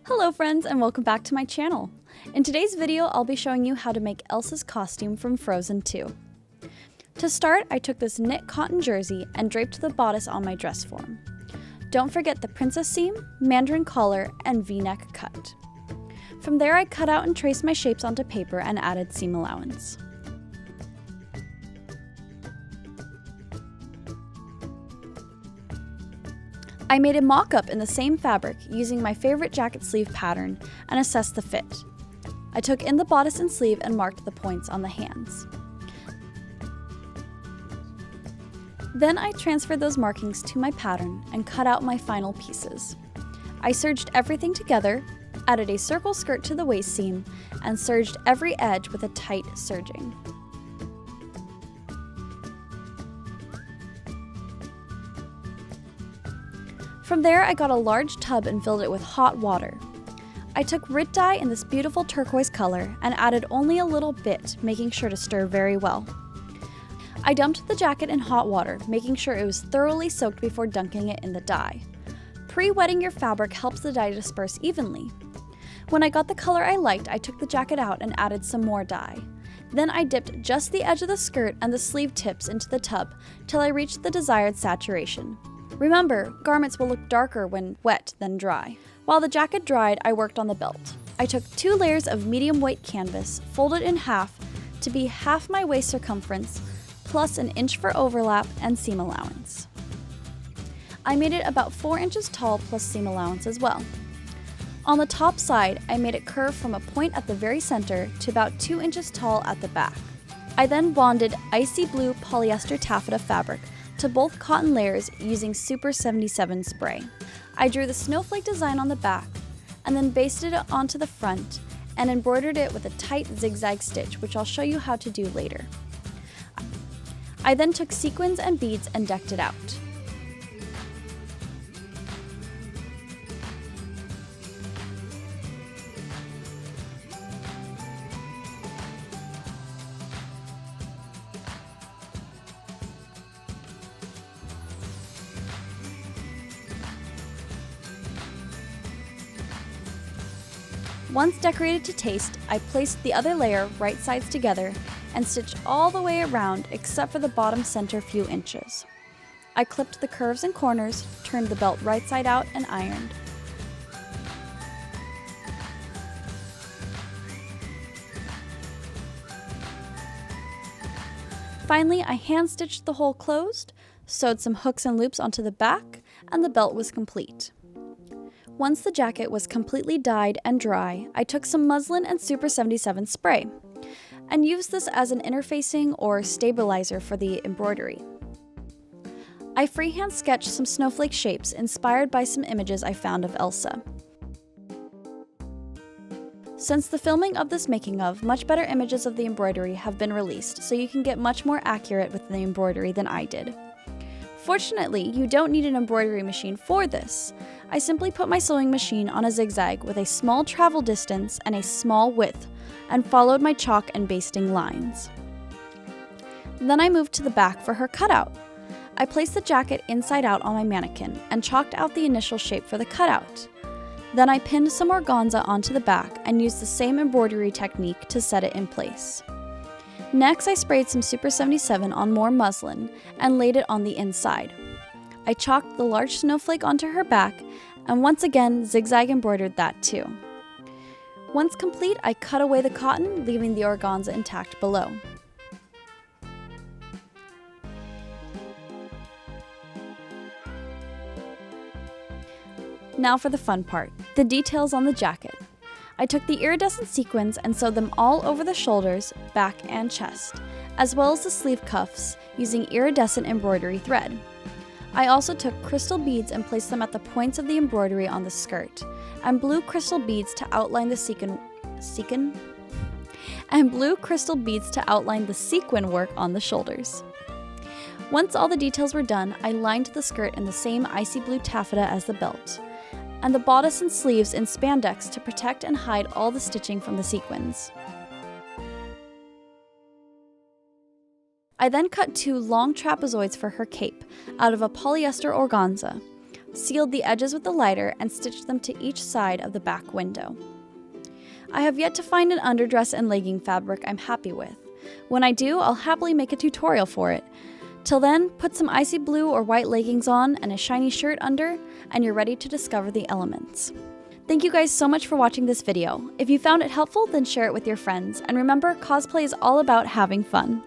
Hello friends and welcome back to my channel. In today's video, I'll be showing you how to make Elsa's costume from Frozen 2. To start, I took this knit cotton jersey and draped the bodice on my dress form. Don't forget the princess seam, mandarin collar, and V-neck cut. From there, I cut out and traced my shapes onto paper and added seam allowance. I made a mock-up in the same fabric using my favorite jacket sleeve pattern and assessed the fit. I took in the bodice and sleeve and marked the points on the hands. Then I transferred those markings to my pattern and cut out my final pieces. I serged everything together, added a circle skirt to the waist seam, and serged every edge with a tight serging. From there, I got a large tub and filled it with hot water. I took Rit dye in this beautiful turquoise color and added only a little bit, making sure to stir very well. I dumped the jacket in hot water, making sure it was thoroughly soaked before dunking it in the dye. Pre-wetting your fabric helps the dye disperse evenly. When I got the color I liked, I took the jacket out and added some more dye. Then I dipped just the edge of the skirt and the sleeve tips into the tub till I reached the desired saturation. Remember, garments will look darker when wet than dry. While the jacket dried, I worked on the belt. I took 2 layers of medium weight canvas, folded in half to be half my waist circumference, plus an inch for overlap and seam allowance. I made it about 4 inches tall plus seam allowance as well. On the top side, I made it curve from a point at the very center to about 2 inches tall at the back. I then bonded icy blue polyester taffeta fabric to both cotton layers using Super 77 spray. I drew the snowflake design on the back and then basted it onto the front and embroidered it with a tight zigzag stitch, which I'll show you how to do later. I then took sequins and beads and decked it out. Once decorated to taste, I placed the other layer right sides together and stitched all the way around except for the bottom center few inches. I clipped the curves and corners, turned the belt right side out, and ironed. Finally, I hand-stitched the hole closed, sewed some hooks and loops onto the back, and the belt was complete. Once the jacket was completely dyed and dry, I took some muslin and Super 77 spray and used this as an interfacing or stabilizer for the embroidery. I freehand sketched some snowflake shapes inspired by some images I found of Elsa. Since the filming of this making of, much better images of the embroidery have been released, so you can get much more accurate with the embroidery than I did. Fortunately, you don't need an embroidery machine for this. I simply put my sewing machine on a zigzag with a small travel distance and a small width, and followed my chalk and basting lines. Then I moved to the back for her cutout. I placed the jacket inside out on my mannequin and chalked out the initial shape for the cutout. Then I pinned some organza onto the back and used the same embroidery technique to set it in place. Next, I sprayed some Super 77 on more muslin and laid it on the inside. I chalked the large snowflake onto her back and once again zigzag embroidered that too. Once complete, I cut away the cotton, leaving the organza intact below. Now for the fun part, the details on the jacket. I took the iridescent sequins and sewed them all over the shoulders, back, and chest, as well as the sleeve cuffs using iridescent embroidery thread. I also took crystal beads and placed them at the points of the embroidery on the skirt, and blue crystal beads to outline the sequin work on the shoulders. Once all the details were done, I lined the skirt in the same icy blue taffeta as the belt, and the bodice and sleeves in spandex to protect and hide all the stitching from the sequins. I then cut 2 long trapezoids for her cape out of a polyester organza, sealed the edges with the lighter, and stitched them to each side of the back window. I have yet to find an underdress and legging fabric I'm happy with. When I do, I'll happily make a tutorial for it. Till then, put some icy blue or white leggings on and a shiny shirt under, and you're ready to discover the elements. Thank you guys so much for watching this video. If you found it helpful, then share it with your friends. And remember, cosplay is all about having fun.